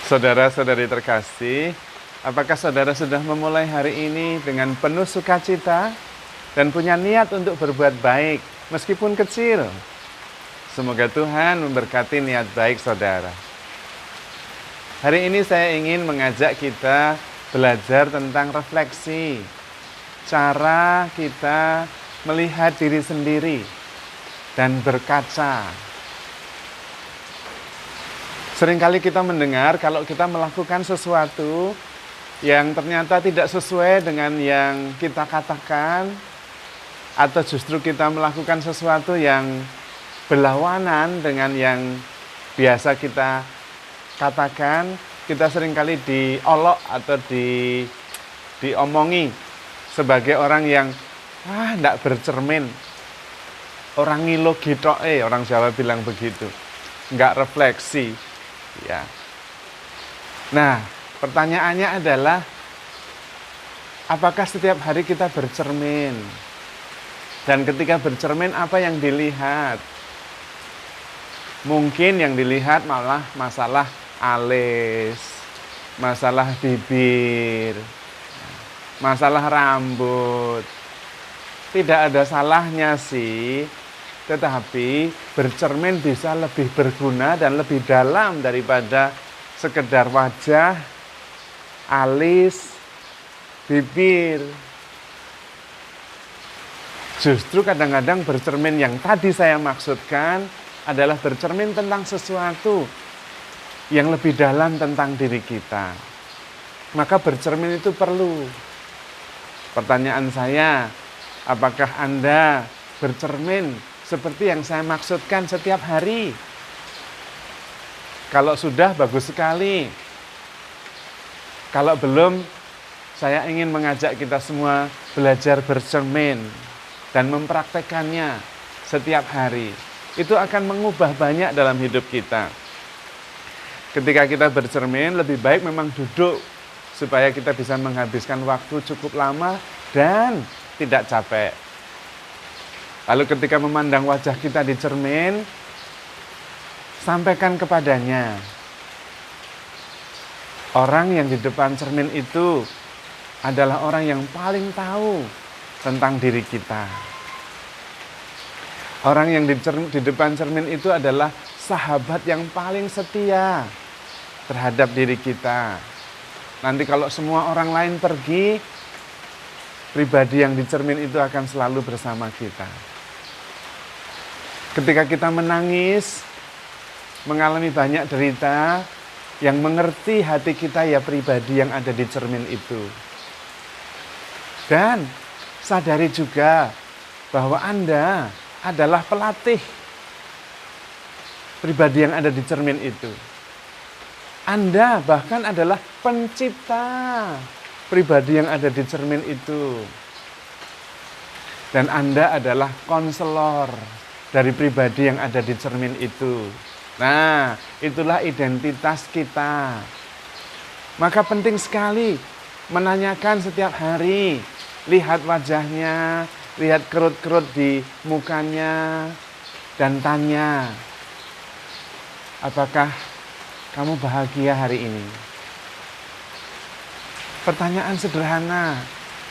Saudara-saudari terkasih, apakah saudara sudah memulai hari ini dengan penuh sukacita dan punya niat untuk berbuat baik, meskipun kecil? Semoga Tuhan memberkati niat baik saudara. Hari ini saya ingin mengajak kita belajar tentang refleksi, cara kita melihat diri sendiri dan berkaca. Seringkali kita mendengar kalau kita melakukan sesuatu yang ternyata tidak sesuai dengan yang kita katakan, atau justru kita melakukan sesuatu yang berlawanan dengan yang biasa kita katakan, kita seringkali diolok atau diomongi sebagai orang yang tidak bercermin, orang ngilo gitu, orang Jawa bilang begitu, nggak refleksi. Ya. Nah, pertanyaannya adalah, apakah setiap hari kita bercermin? Dan ketika bercermin, apa yang dilihat? Mungkin yang dilihat malah masalah alis, masalah bibir, masalah rambut. Tidak ada salahnya sih, tetapi bercermin bisa lebih berguna dan lebih dalam daripada sekedar wajah, alis, bibir. Justru kadang-kadang bercermin yang tadi saya maksudkan adalah bercermin tentang sesuatu yang lebih dalam tentang diri kita. Maka bercermin itu perlu. Pertanyaan saya, apakah Anda bercermin seperti yang saya maksudkan setiap hari? Kalau sudah, bagus sekali. Kalau belum, saya ingin mengajak kita semua belajar bercermin dan mempraktekannya setiap hari. Itu akan mengubah banyak dalam hidup kita. Ketika kita bercermin, lebih baik memang duduk supaya kita bisa menghabiskan waktu cukup lama dan tidak capek. Lalu ketika memandang wajah kita di cermin, sampaikan kepadanya, orang yang di depan cermin itu adalah orang yang paling tahu tentang diri kita. Orang yang di depan cermin itu adalah sahabat yang paling setia terhadap diri kita. Nanti kalau semua orang lain pergi, pribadi yang di cermin itu akan selalu bersama kita. Ketika kita menangis, mengalami banyak derita, yang mengerti hati kita ya pribadi yang ada di cermin itu. Dan sadari juga bahwa Anda adalah pelatih pribadi yang ada di cermin itu. Anda bahkan adalah pencipta pribadi yang ada di cermin itu. Dan Anda adalah konselor dari pribadi yang ada di cermin itu. Nah, itulah identitas kita. Maka penting sekali menanyakan setiap hari, lihat wajahnya, lihat kerut-kerut di mukanya, dan tanya, apakah kamu bahagia hari ini? Pertanyaan sederhana,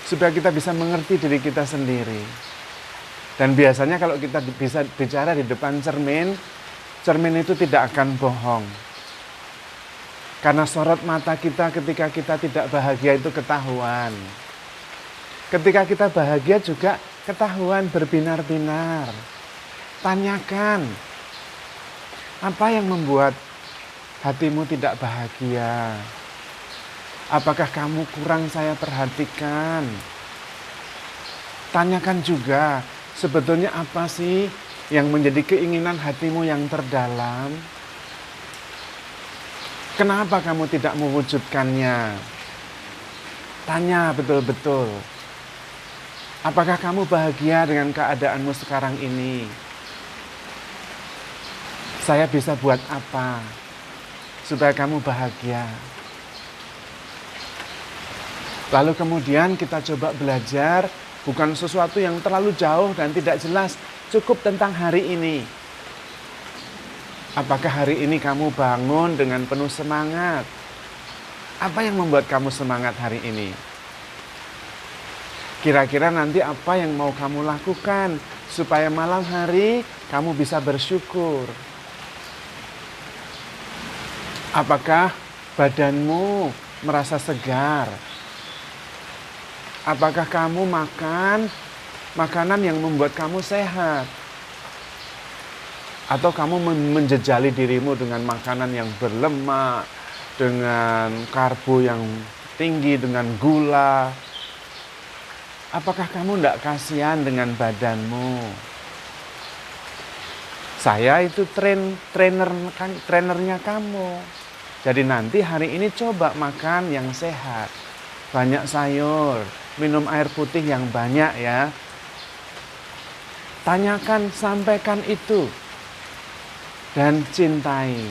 supaya kita bisa mengerti diri kita sendiri. Dan biasanya kalau kita bisa bicara di depan cermin, cermin itu tidak akan bohong. Karena sorot mata kita ketika kita tidak bahagia itu ketahuan. Ketika kita bahagia juga ketahuan berbinar-binar. Tanyakan, apa yang membuat hatimu tidak bahagia? Apakah kamu kurang saya perhatikan? Tanyakan juga, sebetulnya apa sih yang menjadi keinginan hatimu yang terdalam? Kenapa kamu tidak mewujudkannya? Tanya betul-betul. Apakah kamu bahagia dengan keadaanmu sekarang ini? Saya bisa buat apa supaya kamu bahagia? Lalu kemudian kita coba belajar bukan sesuatu yang terlalu jauh dan tidak jelas, cukup tentang hari ini. Apakah hari ini kamu bangun dengan penuh semangat? Apa yang membuat kamu semangat hari ini? Kira-kira nanti apa yang mau kamu lakukan supaya malam hari kamu bisa bersyukur? Apakah badanmu merasa segar? Apakah kamu makan makanan yang membuat kamu sehat? Atau kamu menjejali dirimu dengan makanan yang berlemak, dengan karbo yang tinggi, dengan gula? Apakah kamu tidak kasihan dengan badanmu? Saya itu trainernya kamu. Jadi nanti hari ini coba makan yang sehat. Banyak sayur, minum air putih yang banyak ya. Tanyakan, sampaikan itu. Dan cintai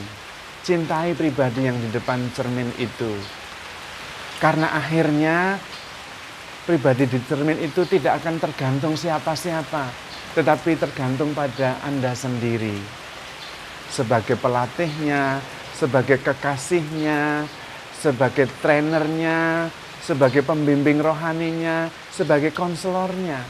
pribadi yang di depan cermin itu. Karena akhirnya pribadi di cermin itu tidak akan tergantung siapa-siapa, tetapi tergantung pada Anda sendiri. Sebagai pelatihnya, sebagai kekasihnya, sebagai trainernya, sebagai pembimbing rohaninya, sebagai konselornya.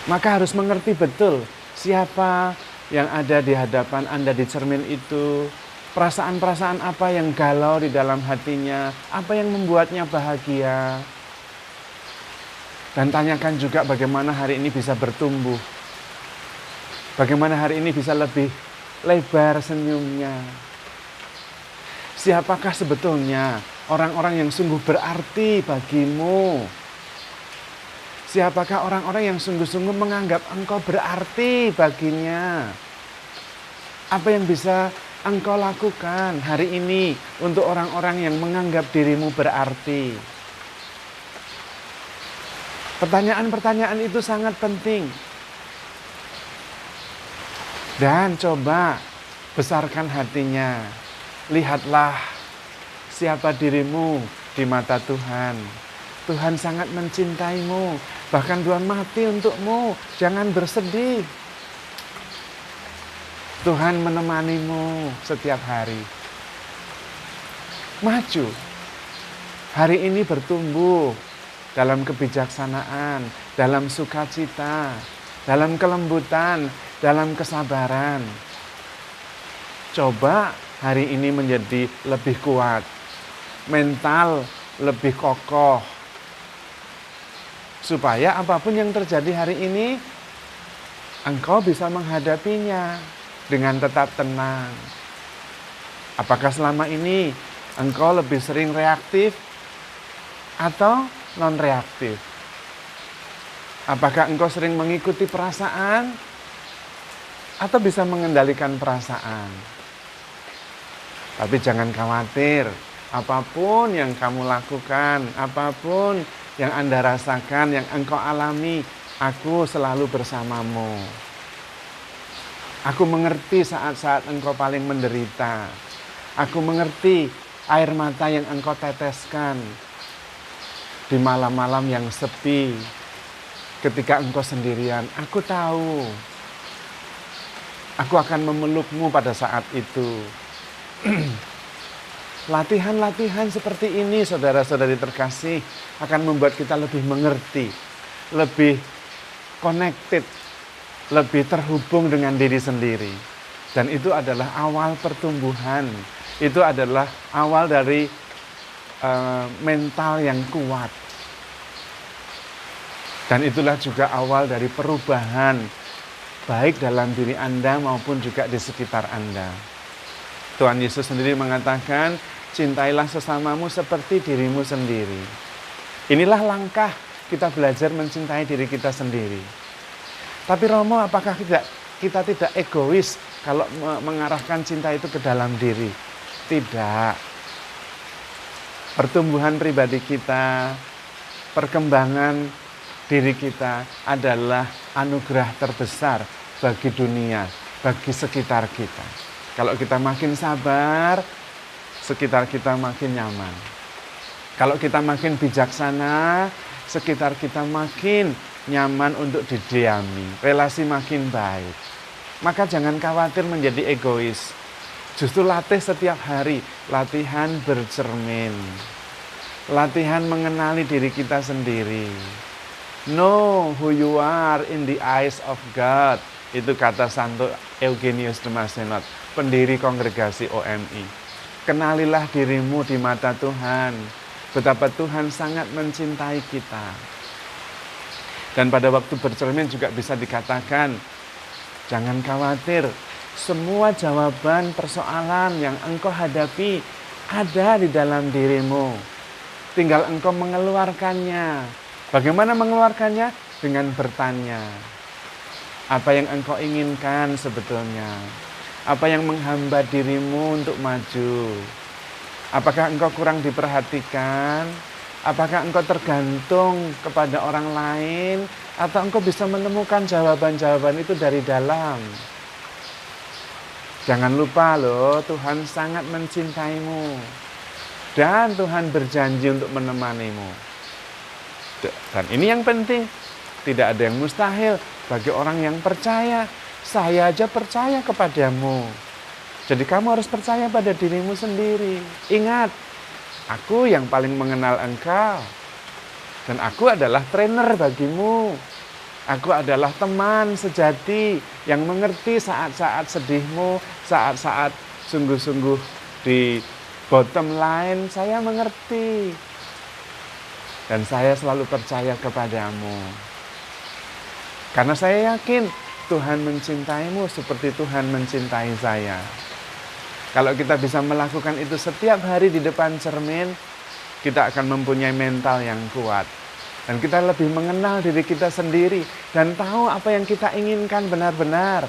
Maka harus mengerti betul siapa yang ada di hadapan Anda di cermin itu. Perasaan-perasaan apa yang galau di dalam hatinya, apa yang membuatnya bahagia. Dan tanyakan juga bagaimana hari ini bisa bertumbuh. Bagaimana hari ini bisa lebih lebar senyumnya. Siapakah sebetulnya orang-orang yang sungguh berarti bagimu? Siapakah orang-orang yang sungguh-sungguh menganggap engkau berarti baginya? Apa yang bisa engkau lakukan hari ini untuk orang-orang yang menganggap dirimu berarti? Pertanyaan-pertanyaan itu sangat penting. Dan coba besarkan hatinya. Lihatlah siapa dirimu di mata Tuhan. Tuhan sangat mencintaimu. Bahkan Tuhan mati untukmu. Jangan bersedih. Tuhan menemanimu setiap hari. Maju. Hari ini bertumbuh dalam kebijaksanaan, dalam sukacita, dalam kelembutan, dalam kesabaran. Coba hari ini menjadi lebih kuat, mental lebih kokoh. Supaya apapun yang terjadi hari ini, engkau bisa menghadapinya dengan tetap tenang. Apakah selama ini engkau lebih sering reaktif atau non-reaktif? Apakah engkau sering mengikuti perasaan atau bisa mengendalikan perasaan? Tapi jangan khawatir, apapun yang kamu lakukan, apapun yang Anda rasakan, yang engkau alami, aku selalu bersamamu. Aku mengerti saat-saat engkau paling menderita. Aku mengerti air mata yang engkau teteskan di malam-malam yang sepi. Ketika engkau sendirian, aku tahu. Aku akan memelukmu pada saat itu. Latihan-latihan seperti ini, saudara-saudari terkasih, akan membuat kita lebih mengerti, lebih connected, lebih terhubung dengan diri sendiri. Dan itu adalah awal pertumbuhan. Itu adalah awal dari mental yang kuat. Dan itulah juga awal dari perubahan, baik dalam diri Anda maupun juga di sekitar Anda. Tuhan Yesus sendiri mengatakan, cintailah sesamamu seperti dirimu sendiri. Inilah langkah kita belajar mencintai diri kita sendiri. Tapi Romo, apakah kita tidak egois kalau mengarahkan cinta itu ke dalam diri? Tidak. Pertumbuhan pribadi kita, perkembangan diri kita adalah anugerah terbesar bagi dunia, bagi sekitar kita. Kalau kita makin sabar, sekitar kita makin nyaman. Kalau kita makin bijaksana, sekitar kita makin nyaman untuk didiami, relasi makin baik. Maka jangan khawatir menjadi egois. Justru latih setiap hari, latihan bercermin. Latihan mengenali diri kita sendiri. Know who you are in the eyes of God. Itu kata Santo Eugenius de Mazenod, pendiri kongregasi OMI. Kenalilah dirimu di mata Tuhan. Betapa Tuhan sangat mencintai kita. Dan pada waktu bercermin juga bisa dikatakan, jangan khawatir, semua jawaban persoalan yang engkau hadapi ada di dalam dirimu. Tinggal engkau mengeluarkannya. Bagaimana mengeluarkannya? Dengan bertanya. Apa yang engkau inginkan sebetulnya? Apa yang menghambat dirimu untuk maju? Apakah engkau kurang diperhatikan? Apakah engkau tergantung kepada orang lain? Atau engkau bisa menemukan jawaban-jawaban itu dari dalam? Jangan lupa loh, Tuhan sangat mencintaimu. Dan Tuhan berjanji untuk menemanimu. Dan ini yang penting, tidak ada yang mustahil bagi orang yang percaya. Saya aja percaya kepadamu. Jadi kamu harus percaya pada dirimu sendiri. Ingat, aku yang paling mengenal engkau. Dan aku adalah trainer bagimu. Aku adalah teman sejati yang mengerti saat-saat sedihmu, saat-saat sungguh-sungguh di bottom line, saya mengerti. Dan saya selalu percaya kepadamu. Karena saya yakin Tuhan mencintaimu seperti Tuhan mencintai saya. Kalau kita bisa melakukan itu setiap hari di depan cermin, kita akan mempunyai mental yang kuat. Dan kita lebih mengenal diri kita sendiri dan tahu apa yang kita inginkan benar-benar.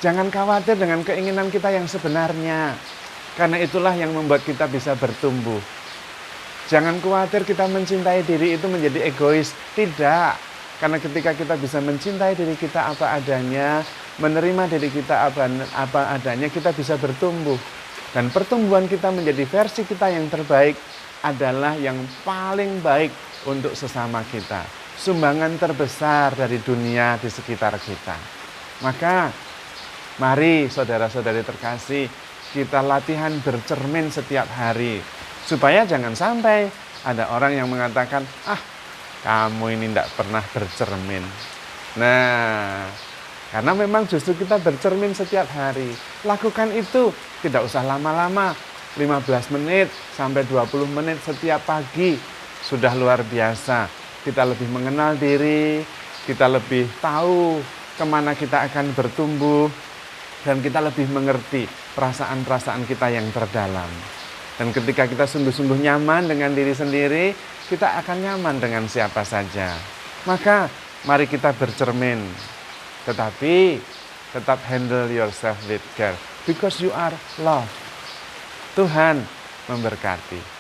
Jangan khawatir dengan keinginan kita yang sebenarnya. Karena itulah yang membuat kita bisa bertumbuh. Jangan khawatir kita mencintai diri itu menjadi egois. Tidak. Karena ketika kita bisa mencintai diri kita apa adanya, menerima diri kita apa adanya, kita bisa bertumbuh. Dan pertumbuhan kita menjadi versi kita yang terbaik adalah yang paling baik untuk sesama kita. Sumbangan terbesar dari dunia di sekitar kita. Maka, mari saudara-saudari terkasih, kita latihan bercermin setiap hari. Supaya jangan sampai ada orang yang mengatakan, kamu ini tidak pernah bercermin. Nah, karena memang justru kita bercermin setiap hari. Lakukan itu, tidak usah lama-lama. 15 menit sampai 20 menit setiap pagi. Sudah luar biasa. Kita lebih mengenal diri, kita lebih tahu kemana kita akan bertumbuh, dan kita lebih mengerti perasaan-perasaan kita yang terdalam. Dan ketika kita sungguh-sungguh nyaman dengan diri sendiri, kita akan nyaman dengan siapa saja. Maka mari kita bercermin. Tetapi tetap handle yourself with care. Because you are loved. Tuhan memberkati.